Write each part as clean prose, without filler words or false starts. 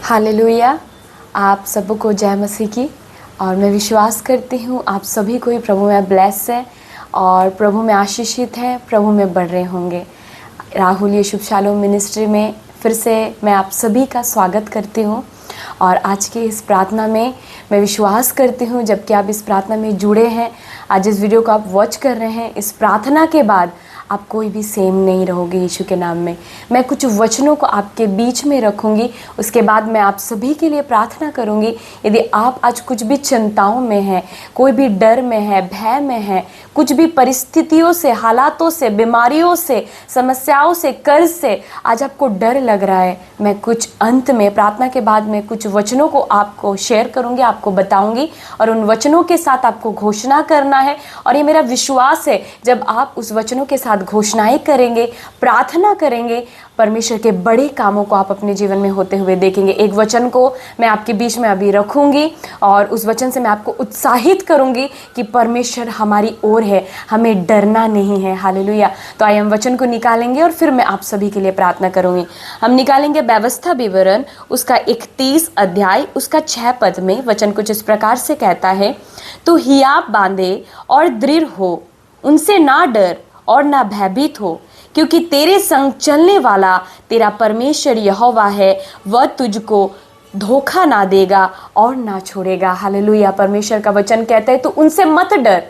Hallelujah. आप सबको जय मसीह की। और मैं विश्वास करती हूँ आप सभी को ही प्रभु में ब्लेस है और प्रभु में आशीषित है, प्रभु में बढ़ रहे होंगे। राहुल ये शुभ शालोम मिनिस्ट्री में फिर से मैं आप सभी का स्वागत करती हूँ। और आज की इस प्रार्थना में मैं विश्वास करती हूँ जबकि आप इस प्रार्थना में जुड़े हैं, आज इस वीडियो को आप वॉच कर रहे हैं, इस प्रार्थना के बाद आप कोई भी सेम नहीं रहोगे। यीशु के नाम में मैं कुछ वचनों को आपके बीच में रखूंगी, उसके बाद मैं आप सभी के लिए प्रार्थना करूंगी। यदि आप आज कुछ भी चिंताओं में हैं, कोई भी डर में है, भय में है, कुछ भी परिस्थितियों से, हालातों से, बीमारियों से, समस्याओं से, कर्ज से आज आपको डर लग रहा है, मैं कुछ अंत में प्रार्थना के बाद में कुछ वचनों को आपको शेयर करूंगी, आपको बताऊंगी और उन वचनों के साथ आपको घोषणा करना है। और ये मेरा विश्वास है जब आप उस वचनों के साथ घोषणाएं करेंगे, प्रार्थना करेंगे, परमेश्वर के बड़े कामों को आप अपने जीवन में होते हुए देखेंगे। एक वचन को मैं आपके बीच में अभी रखूंगी और उस वचन से मैं आपको उत्साहित करूंगी कि परमेश्वर हमारी ओर है, हमें डरना नहीं है। हालेलुया। तो आइए हम वचन को निकालेंगे और फिर मैं आप सभी के लिए प्रार्थना करूंगी। हम निकालेंगे व्यवस्था विवरण उसका 31 अध्याय उसका 6 पद में वचन कुछ इस प्रकार से कहता है, तो हियाव बांधे और दृढ़ हो, उनसे ना डर और ना भयभीत हो, क्योंकि तेरे संग चलने वाला तेरा परमेश्वर यहोवा है, वह तुझको धोखा ना देगा और ना छोड़ेगा। हालेलुया। परमेश्वर का वचन कहता है तो उनसे मत डर,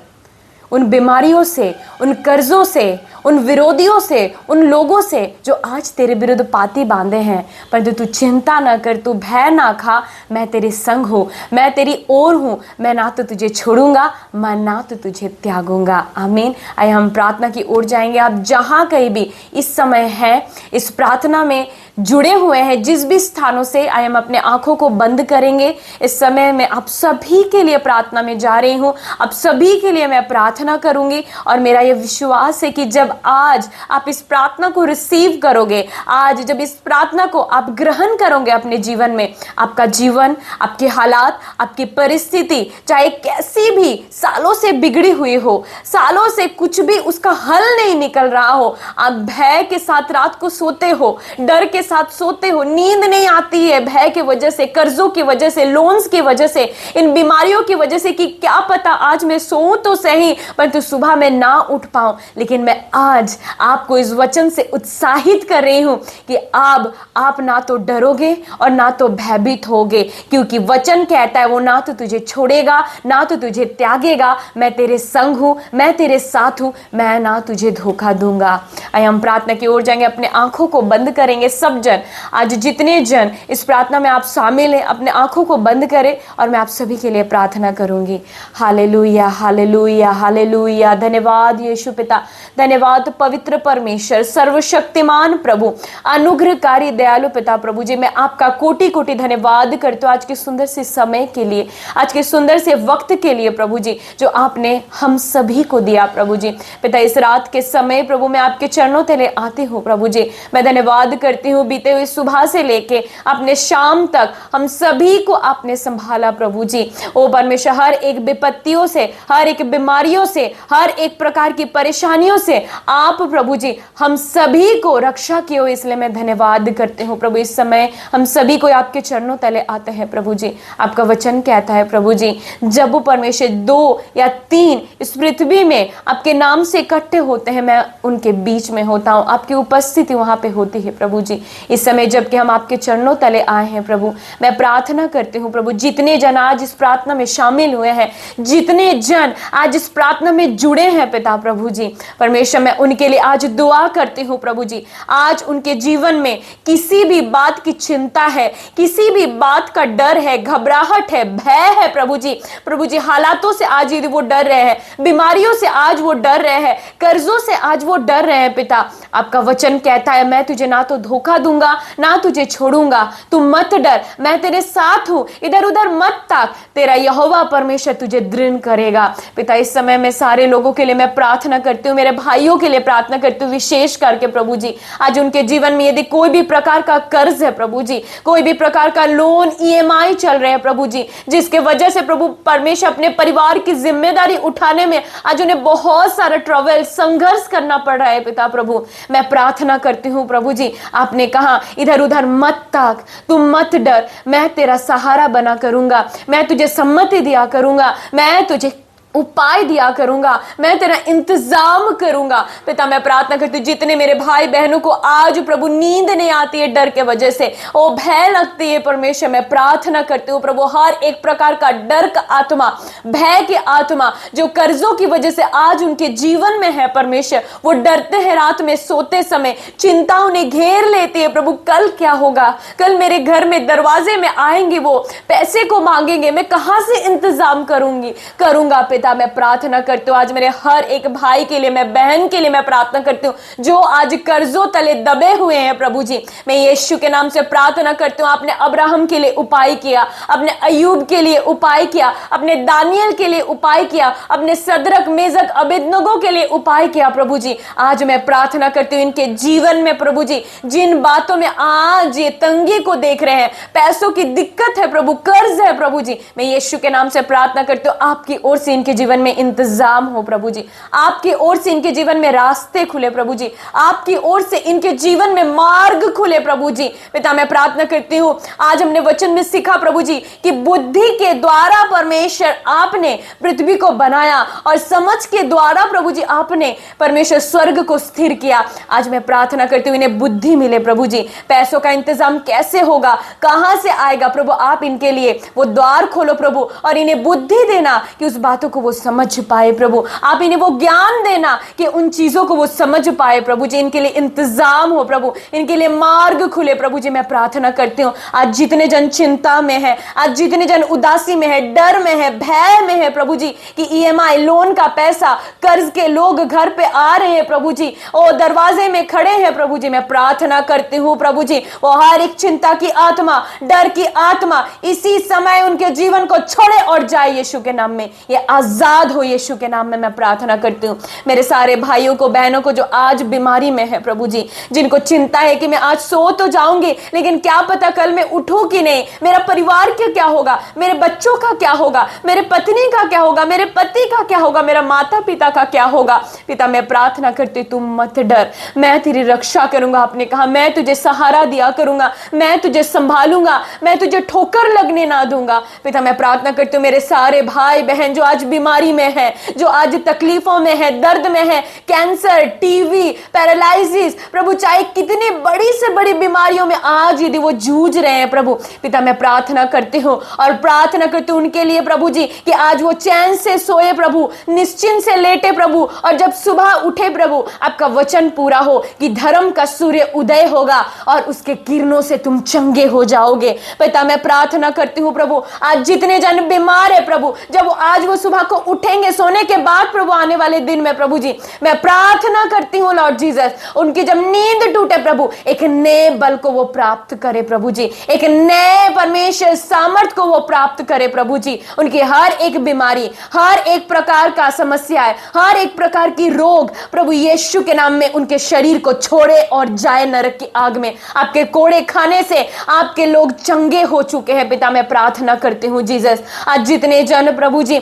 उन बीमारियों से, उन कर्जों से, उन विरोधियों से, उन लोगों से जो आज तेरे विरुद्ध पाती बांधे हैं, पर तू चिंता ना कर, तू भय ना खा, मैं तेरे संग हूँ, मैं तेरी ओर हूँ, मैं ना तो तुझे छोड़ूंगा, मैं ना तो तुझे त्यागूंगा। आमीन। आइए हम प्रार्थना की ओर जाएंगे। आप जहाँ कहीं भी इस समय हैं, इस प्रार्थना में जुड़े हुए हैं, जिस भी स्थानों से, आइए हम अपने आंखों को बंद करेंगे। इस समय मैं आप सभी के लिए प्रार्थना में जा रही हूँ, आप सभी के लिए मैं प्रार्थना करूंगी और मेरा यह विश्वास है कि जब आज आप इस प्रार्थना को रिसीव करोगे, आज जब इस प्रार्थना को आप ग्रहण करोगे अपने जीवन में, आपका जीवन, आपके हालात, आपकी परिस्थिति चाहे कैसी भी सालों से बिगड़ी हुई हो, सालों से कुछ भी उसका हल नहीं निकल रहा हो, आप भय के साथ रात को सोते हो, डर के साथ सोते हो, नींद नहीं आती है भय की वजह से, कर्जों की वजह से, लोन्स की वजह से, इन बीमारियों की वजह से कि क्या पता आज मैं सोऊं तो सही परंतु सुबह में ना उठ पाऊं, लेकिन मैं आज आपको इस वचन से उत्साहित कर रही हूं कि आप ना तो डरोगे और ना तो भयभीत होगे, क्योंकि वचन कहता है वो ना तो तुझे छोड़ेगा, ना तो तुझे त्यागेगा, मैं तेरे संग हूं, मैं तेरे साथ हूं, मैं ना तुझे धोखा दूंगा। आइए हम प्रार्थना की ओर जाएंगे, अपने आंखों को बंद करेंगे। सब जन, आज जितने जन इस प्रार्थना में आप शामिल हैं, अपने आंखों को बंद करें और मैं आप सभी के लिए प्रार्थना करूंगी। Hallelujah, hallelujah, hallelujah. धन्यवाद यीशु पिता, धन्यवाद पवित्र परमेश्वर, सर्वशक्तिमान प्रभु, अनुग्रहकारी दयालु पिता प्रभु जी, मैं आपका कोटि कोटि धन्यवाद करती हूँ आज के सुंदर से समय के लिए, आज के सुंदर से वक्त के लिए प्रभु जी, जो आपने हम सभी को दिया प्रभु जी। पिता इस रात के समय प्रभु मैं आपके चरणों तले आती हूँ प्रभु जी, मैं धन्यवाद करती हूँ बीते हुए सुबह से लेके अपने शाम तक हम सभी को आपने संभाला प्रभु जी। ओ परमेश्वर, हर एक विपत्तियों से, हर एक बीमारियों से, हर एक प्रकार की परेशानियों से आप प्रभु जी हम सभी को रक्षा किए हो, इसलिए मैं धन्यवाद करती हूँ प्रभु। इस समय हम सभी को आपके चरणों तले आते हैं प्रभु जी। आपका वचन कहता है प्रभु जी, जब परमेश्वर 2 या 3 इस पृथ्वी में आपके नाम से इकट्ठे होते हैं, मैं उनके बीच में होता हूँ, आपकी उपस्थिति वहां पे होती है प्रभु जी। इस समय जबकि हम आपके चरणों तले आए हैं प्रभु, मैं प्रार्थना करती हूँ प्रभु, जितने जन आज इस प्रार्थना में शामिल हुए हैं, जितने जन आज इस प्रार्थना में जुड़े हैं पिता प्रभु जी, परमेश्वर मैं उनके लिए आज दुआ करती हूँ प्रभु जी। आज उनके जीवन में किसी भी बात की चिंता है, किसी भी बात का डर है, घबराहट है, भय है प्रभु जी, हालातों से आज यदि वो डर रहे हैं, बीमारियों से आज वो डर रहे हैं, कर्जों से आज वो डर रहे हैं पिता, आपका वचन कहता है मैं तुझे ना तो धोखा दूंगा, ना तुझे छोड़ूंगा, तू मत डर, मैं तेरे साथ हूं, इधर उधर मत ताक, तेरा यहोवा परमेश्वर तुझे दृढ़ करेगा। पिता इस समय में सारे लोगों के लिए मैं प्रार्थना करती हूँ, मेरे भाइयों के लिए प्रार्थना करती हूँ विशेष करके प्रभु जी, आज उनके जीवन में यदि कोई भी प्रकार का कर्ज है प्रभु जी, कोई भी प्रकार का लोन, EMI चल रहे हैं प्रभु जी, जिसके वजह से प्रभु परमेश्वर अपने परिवार की जिम्मेदारी उठाने में आज उन्हें बहुत सारा ट्रबल, संघर्ष करना पड़ रहा है पिता प्रभु, मैं प्रार्थना करती हूँ प्रभु जी, आपने कहा इधर उधर मत ताक, तुम मत डर, मैं तेरा सहारा बना करूंगा, मैं तुझे सम्मति दिया करूंगा, मैं तुझे उपाय दिया करूंगा, मैं तेरा इंतजाम करूंगा। पिता मैं प्रार्थना करती हूँ जितने मेरे भाई बहनों को आज प्रभु नींद नहीं आती है डर के वजह से, ओ भय लगती है परमेश्वर, मैं प्रार्थना करती हूँ प्रभु हर एक प्रकार का डर का आत्मा, भय की आत्मा जो कर्जों की वजह से आज उनके जीवन में है परमेश्वर, वो डरते हैं रात में सोते समय, चिंता उन्हें घेर लेती है प्रभु, कल क्या होगा, कल मेरे घर में दरवाजे में आएंगे, वो पैसे को मांगेंगे, मैं कहां से इंतजाम करूंगा। पिता मैं प्रार्थना करती हूँ आज मेरे हर एक भाई के लिए, मैं बहन के लिए मैं प्रार्थना करती हूँ जो आज कर्जों तले दबे हुए हैं प्रभु जी, मैं यीशु के नाम से प्रार्थना करती हूँ। आपने अब्राहम के लिए उपाय किया, अपने अय्यूब के लिए उपाय किया, अपने दानियल के लिए उपाय किया, अपने सदरक मेजक अबेदनगो के लिए उपाय किया प्रभु जी। आज मैं प्रार्थना करती हूँ इनके जीवन में प्रभु जी, जिन बातों में आज ये तंगी को देख रहे हैं, पैसों की दिक्कत है प्रभु, कर्ज है प्रभु जी, मैं यीशु के नाम से प्रार्थना करती हूँ आपकी ओर से इनके जीवन में इंतजाम हो प्रभु जी, आपकी ओर से इनके जीवन में रास्ते खुले प्रभु जी, आपकी ओर से इनके जीवन में मार्ग खुले प्रभु जी। पिता मैं प्रार्थना करती हूँ आज हमने वचन में सीखा प्रभु जी कि बुद्धि के द्वारा परमेश्वर आपने पृथ्वी को बनाया और समझ के द्वारा प्रभु जी आपने परमेश्वर स्वर्ग को स्थिर किया। आज मैं प्रार्थना करती हूँ इन्हें बुद्धि मिले प्रभु जी, पैसों का इंतजाम कैसे होगा, कहां से आएगा प्रभु, आप इनके लिए वो द्वार खोलो प्रभु और इन्हें बुद्धि देना कि उस बातों को वो समझ पाए प्रभु, आप इन्हें वो ज्ञान देना कि उन चीजों को वो समझ पाए प्रभु जी, इनके लिए इंतजाम हो प्रभु, इनके लिए मार्ग खुले प्रभु जी। मैं प्रार्थना करती हूँ आज जितने जन चिंता में है, आज जितने जन उदासी में है, डर में है, भय में है प्रभु जी कि ईएमआई लोन का पैसा, कर्ज के लोग घर पे आ रहे हैं प्रभु जी, ओ दरवाजे में खड़े हैं प्रभु जी, मैं प्रार्थना करती हूँ प्रभु जी वो हर एक चिंता की आत्मा, डर की आत्मा इसी समय उनके जीवन को छोड़े और जाए यीशु के नाम में, ये आजाद हो यीशु के नाम में मैं प्रार्थना करती हूँ। मेरे सारे भाइयों को बहनों को जो आज बीमारी में है प्रभु जी, जिनको चिंता है कि मैं आज सो तो जाऊंगी लेकिन क्या पता कल मैं उठूं कि नहीं, मेरा परिवार का क्या होगा, मेरे बच्चों का क्या होगा, मेरे पत्नी का क्या होगा, मेरे पति का क्या होगा, मेरा माता पिता का क्या होगा। पिता मैं प्रार्थना करती तुम मत डर, मैं तेरी रक्षा करूंगा, आपने कहा मैं तुझे सहारा दिया करूंगा, मैं तुझे संभालूंगा, मैं तुझे ठोकर लगने ना दूंगा। पिता मैं प्रार्थना करती हूँ मेरे सारे भाई बहन जो आज बीमारी में है, जो आज तकलीफों में है, दर्द में है, कैंसर, टीवी, पैरालिसिस प्रभु, चाहे कितनी बड़ी से बड़ी बीमारियों में आज यदि वो जूझ रहे हैं प्रभु, पिता मैं प्रार्थना करती हूँ और प्रार्थना करती हूँ उनके लिए प्रभु जी कि आज वो चैन से सोए प्रभु, निश्चिंत से लेटे प्रभु, और जब सुबह उठे प्रभु आपका वचन पूरा हो कि धर्म का सूर्य उदय होगा और उसके किरणों से तुम चंगे हो जाओगे। पिता मैं प्रार्थना करती हूँ प्रभु आज जितने जन बीमार है प्रभु, जब आज वो सुबह को उठेंगे सोने के बाद प्रभु आने वाले दिन में प्रभु जी, मैं प्रार्थना करती हूँ लॉर्ड जीसस उनकी जब नींद टूटे प्रभु एक नए बल को वो प्राप्त करे प्रभु जी, एक नए परमेश्वर सामर्थ को वो प्राप्त करे प्रभु जी, उनकी हर एक बीमारी, हर एक प्रकार का समस्या है, हर एक प्रकार की रोग प्रभु यीशु के नाम में उनके शरीर को छोड़े और जाए नरक की आग में। आपके कोड़े खाने से आपके लोग चंगे हो चुके हैं। पिता मैं प्रार्थना करती हूँ जीसस आज जितने जन प्रभु जी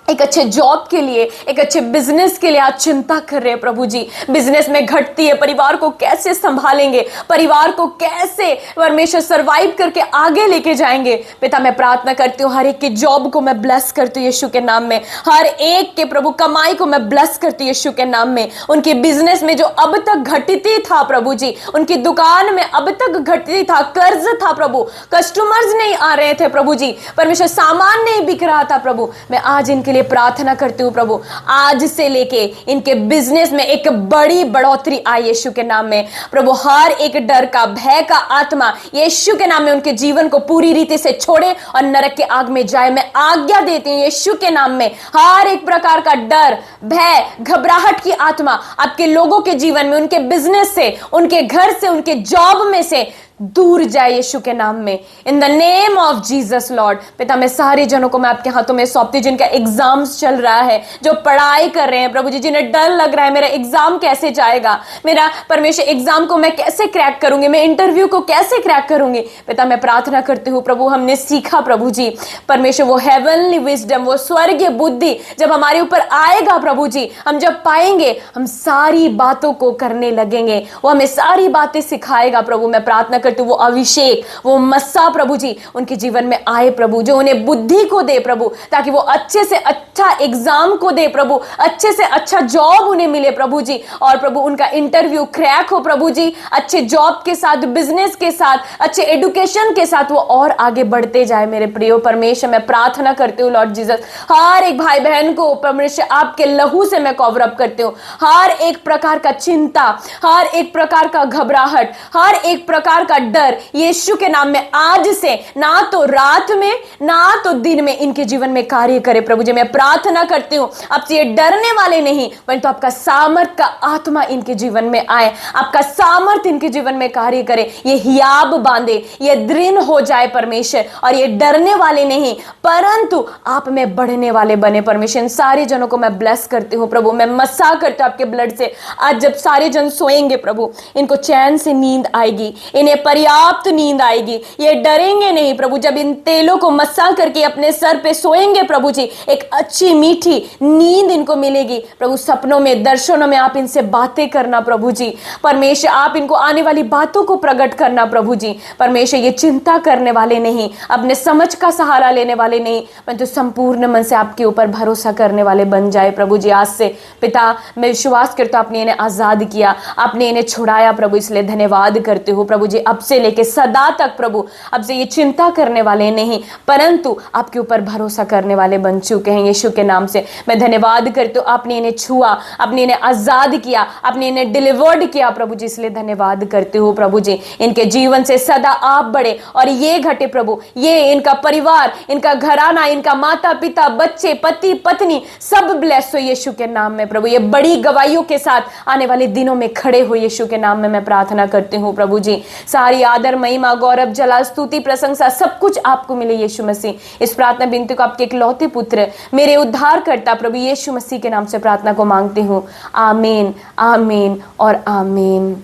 एक अच्छे जॉब के लिए, एक अच्छे बिजनेस के लिए आज चिंता कर रहे हैं प्रभु जी, बिजनेस में घटती है, परिवार को कैसे संभालेंगे, परिवार को कैसे परमेश्वर सरवाइव करके आगे लेके जाएंगे। पिता मैं प्रार्थना करती हूँ हर एक के जॉब को मैं ब्लेस करती हूँ यीशु के नाम में, हर एक के प्रभु कमाई को मैं ब्लेस करती हूँ यीशु के नाम में। उनके बिजनेस में जो अब तक घटती था प्रभु जी, उनकी दुकान में अब तक घटती था, कर्ज था प्रभु, कस्टमर्स नहीं आ रहे थे प्रभु जी, परमेश्वर सामान नहीं बिक रहा था प्रभु, मैं आज इनके लिए प्रार्थना करती हूँ प्रभु आज से लेके इनके बिजनेस में एक बड़ी बढ़ोतरी आए यीशु के नाम में प्रभु, हर एक डर का, भय का आत्मा यीशु के नाम में उनके जीवन को पूरी रीति से छोड़े और नरक के आग में जाए। मैं आज्ञा देती हूँ यीशु के नाम में हर एक प्रकार का डर, भय, घबराहट की आत्मा आपके लोगों के जीवन में, उनके बिजनेस से, उनके घर से, उनके जॉब में से दूर जाए यीशु के नाम में, in the name of Jesus Lord. पिता मैं सारे जनों को मैं आपके हाथों में सौंपती हूँ जिनका एग्जाम्स चल रहा है, जो पढ़ाई कर रहे हैं प्रभु जी, जिन्हें डर लग रहा है मेरा एग्जाम कैसे जाएगा, मेरा परमेश्वर एग्जाम को मैं कैसे क्रैक करूंगी, मैं इंटरव्यू को कैसे क्रैक करूंगी। पिता मैं प्रार्थना करती हूँ प्रभु, हमने सीखा प्रभु जी परमेश्वर वो हेवनली विजडम, वो स्वर्गीय बुद्धि जब हमारे ऊपर आएगा प्रभु जी, हम जब पाएंगे हम सारी बातों को करने लगेंगे, वो हमें सारी बातें सिखाएगा प्रभु। मैं प्रार्थना करती हूँ वो अभिषेक, वो मस्सा प्रभु जी उनके जीवन में आए प्रभु, जो उन्हें बुद्धि को दे प्रभु, ताकि वो अच्छे से अच्छा एग्जाम को दे प्रभु, अच्छे से अच्छा जॉब उन्हें मिले प्रभु जी, और प्रभु उनका इंटरव्यू क्रैक हो प्रभु जी, अच्छे जॉब के साथ, बिजनेस के साथ, अच्छे एजुकेशन के साथ वो और आगे बढ़ते जाए। मेरे प्रिय परमेश्वर मैं प्रार्थना करती हूँ लॉर्ड जीसस, हर एक भाई बहन को परमेश्वर आपके लहू से मैं कवर अप करती हूँ। हर एक प्रकार का चिंता, हर एक प्रकार का घबराहट, हर एक प्रकार का डर यीशु के नाम में आज से ना तो रात में ना तो दिन में इनके जीवन में कार्य करे प्रभु जी। मैं प्रार्थना करती हूँ आपसे ये डरने वाले नहीं, परंतु आपका सामर्थ का आत्मा इनके जीवन में आए, आपका सामर्थ इनके जीवन में कार्य करे, ये हियाब बांधे, ये दृढ़ हो जाए परमेश्वर, और ये डरने वाले नहीं परंतु आप में बढ़ने वाले बने परमेश्वर। इन सारे जनों को मैं ब्लेस करती हूँ प्रभु, मैं मसा करती हूँ आपके ब्लड से। आज जब सारे जन सोएंगे प्रभु, इनको चैन से नींद आएगी, इन्हें पर्याप्त नींद आएगी, ये डरेंगे नहीं प्रभु। जब इन तेलों को मसा करके अपने सर पे सोएंगे प्रभु जी, एक अच्छी मीठी नींद इनको मिलेगी प्रभु। सपनों में, दर्शनों में आप इनसे बातें करना प्रभु जी परमेश्वर, आप इनको आने वाली बातों को प्रकट करना प्रभु जी परमेश्वर। ये चिंता करने वाले नहीं, अपने समझ का सहारा लेने वाले नहीं, परंतु संपूर्ण मन से आपके ऊपर भरोसा करने वाले बन जाए प्रभु जी। आज से पिता मैं विश्वास करता हूं आपने इन्हें आजाद किया, आपने इन्हें छुड़ाया प्रभु, इसलिए धन्यवाद करते हो प्रभु जी। अब से लेके सदा तक प्रभु, अब से ये चिंता करने वाले नहीं परंतु आपके ऊपर भरोसा करने वाले बन चुके हैं यीशु के नाम से। मैं धन्यवाद करती हूँ, आपने इन्हें छुआ, आपने इन्हें आजाद किया, आपने इन्हें डिलीवर्ड किया प्रभु जी, इसलिए धन्यवाद करते हो प्रभु जी। इनके जीवन से सदा आप बढ़े और ये घटे प्रभु, ये इनका परिवार, इनका घराना, इनका माता पिता, बच्चे, पति पत्नी सब ब्लेस हो यीशु के नाम में प्रभु। ये बड़ी गवाहियों के साथ आने वाले दिनों में खड़े हो यीशु के नाम में मैं प्रार्थना करती हूँ प्रभु जी। सारी आदर, महिमा, गौरव, जलाल, स्तुति, प्रशंसा सब कुछ आपको मिले यीशु मसीह। इस प्रार्थना बिनती को आपके इकलौते पुत्र मेरे उद्धार करता प्रभु यीशु मसीह के नाम से प्रार्थना को मांगती हूँ। आमीन, आमीन और आमीन।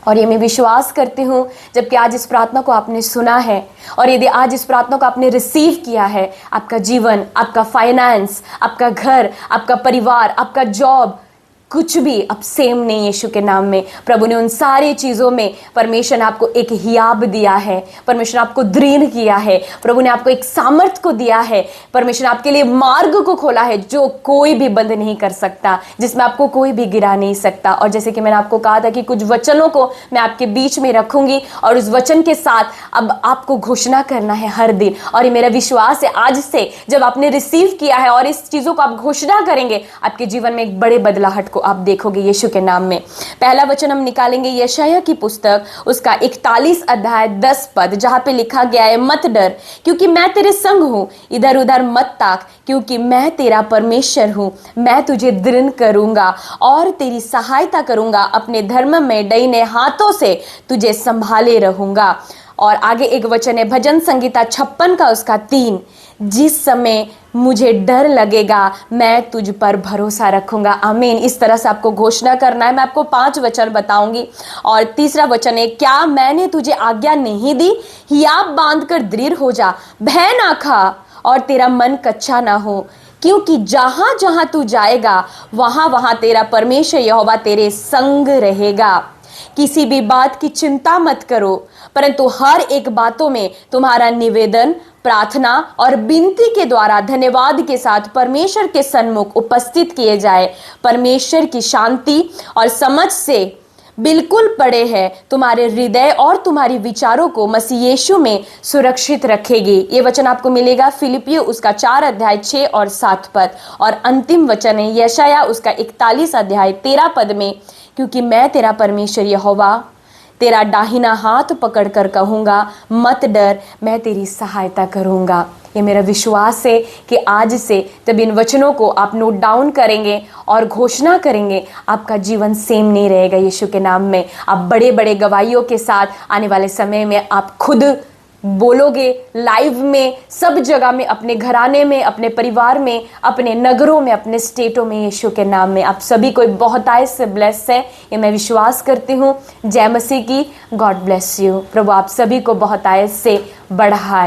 और ये मैं विश्वास करती हूँ जबकि आज इस प्रार्थना को आपने सुना है और यदि आज इस प्रार्थना को आपने रिसीव किया है, आपका जीवन, आपका फाइनेंस, आपका घर, आपका परिवार, आपका जॉब, कुछ भी अब सेम नहीं यीशु के नाम में। प्रभु ने उन सारी चीज़ों में परमेश्वर ने आपको एक हियाब दिया है, परमेश्वर ने आपको दृढ़ किया है, प्रभु ने आपको एक सामर्थ को दिया है, परमेश्वर ने आपके लिए मार्ग को खोला है जो कोई भी बंद नहीं कर सकता, जिसमें आपको कोई भी गिरा नहीं सकता। और जैसे कि मैंने आपको कहा था कि कुछ वचनों को मैं आपके बीच में रखूंगी और उस वचन के साथ अब आपको घोषणा करना है हर दिन। और ये मेरा विश्वास है आज से जब आपने रिसीव किया है और इस चीज़ों को आप घोषणा करेंगे, आपके जीवन में एक बड़े बदलाहट को आप देखोगे यीशु के नाम में। पहला वचन हम निकालेंगे यशायाह की पुस्तक, उसका 41 अध्याय 10 पद, जहां पे लिखा गया है, मत डर क्योंकि मैं तेरे संग हूं, इधर उधर मत ताक क्योंकि मैं तेरा परमेश्वर हूं, मैं तुझे दृढ़ करूंगा और तेरी सहायता करूंगा, अपने धर्म में दाहिने हाथों से तुझे संभाले रहूंगा। और आगे एक वचन है भजन संगीता 56 का उसका 3, जिस समय मुझे डर लगेगा मैं तुझ पर भरोसा रखूंगा। आमीन। इस तरह से आपको घोषणा करना है। मैं आपको 5 वचन बताऊंगी। और तीसरा वचन है, क्या मैंने तुझे आज्ञा नहीं दी, हियाब बांध कर दृढ़ हो जा, भय ना खा और तेरा मन कच्चा ना हो, क्योंकि जहां जहां तू जाएगा वहां वहां तेरा परमेश्वर यहोवा तेरे संग रहेगा। किसी भी बात की चिंता मत करो, परंतु हर एक बातों में तुम्हारा निवेदन, प्रार्थना और विनती के द्वारा धन्यवाद के साथ परमेश्वर के सन्मुख उपस्थित किए जाए। परमेश्वर की शांति और समझ से बिल्कुल पड़े है तुम्हारे हृदय और तुम्हारी विचारों को मसीह यीशु में सुरक्षित रखेगी। ये वचन आपको मिलेगा फिलिपियो उसका 4 अध्याय 6 और 7 पद। और अंतिम वचन है यशायाह उसका 41 अध्याय 13 पद में, क्योंकि मैं तेरा परमेश्वर यहोवा तेरा दाहिना हाथ पकड़कर कहूँगा मत डर, मैं तेरी सहायता करूँगा। ये मेरा विश्वास है कि आज से जब इन वचनों को आप नोट डाउन करेंगे और घोषणा करेंगे, आपका जीवन सेम नहीं रहेगा। यीशु के नाम में आप बड़े बड़े गवाहियों के साथ आने वाले समय में आप खुद बोलोगे, लाइव में, सब जगह में, अपने घराने में, अपने परिवार में, अपने नगरों में, अपने स्टेटों में। यीशु के नाम में आप सभी को बहुतायत से ब्लेस है, ये मैं विश्वास करती हूँ। जय मसीह की। God bless you. प्रभु आप सभी को बहुतायत से बढ़ाए।